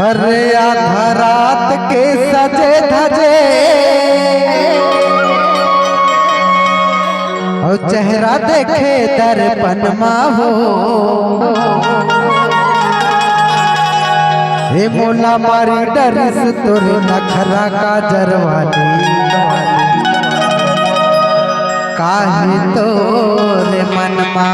हरे आधा रात के सजे धजे और चेहरा देखे दर्पण हो। हे मोला मारी डरिस तोरे नखरा का जरवानी काहे तोरे मनमा।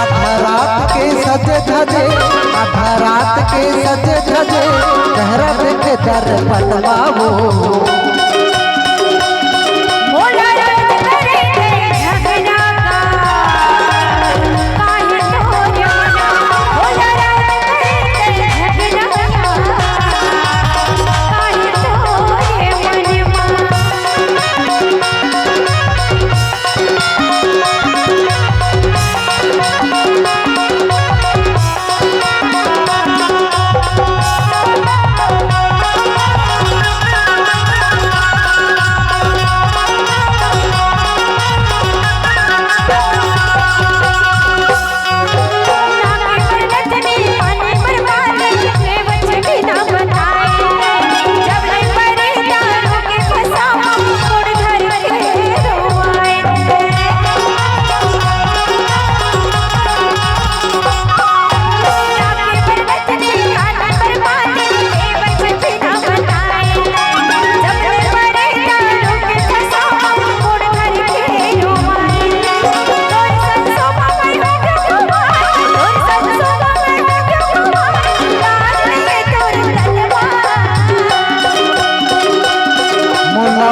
आधा रात के सजे धजे चेहरा देखे दर्पण हो।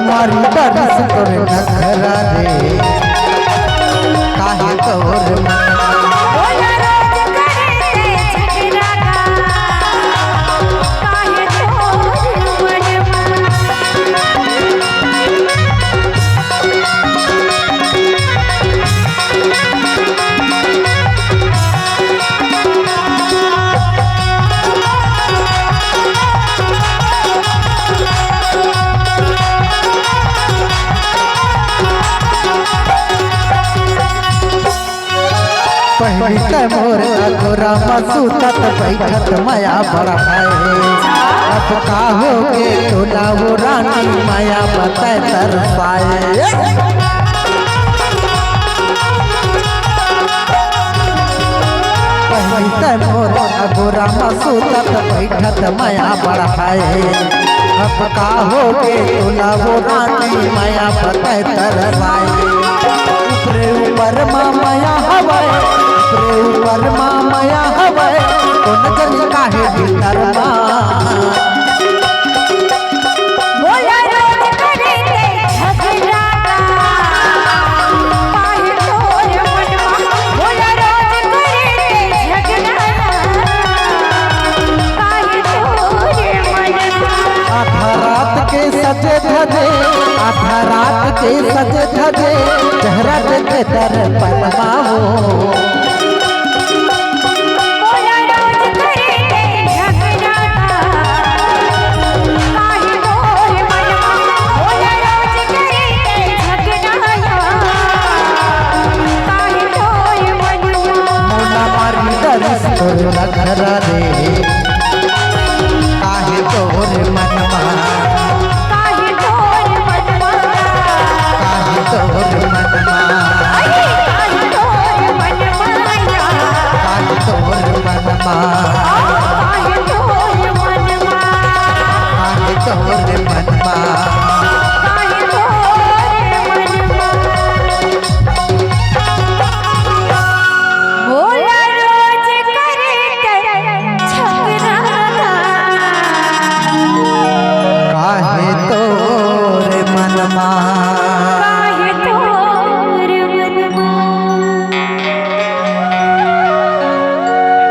मारी डरिस तोरे नखरा रे काहे तोर मोर अधूरा मसूतत बैठत माया बड़ा है। अब का हो के तोला वो रानी माया बता तरसाए। मोर अधूरा मसूतत बैठत माया बड़ा है। अब का हो के तोला वो रानी माया बता तरसाए। ऊपरे ऊपर माया हवाए ऊपर माया हवे तो नजर काहे भीतर बोला रोज करे झगड़ा काहे तोर मनवा। बोला रोज करे झगड़ा काहे तोर मनवा। आधा रात के सजे धजे आधा रात के सजे धजे चेहरा देखे दर्पण हो। तोरे नखरा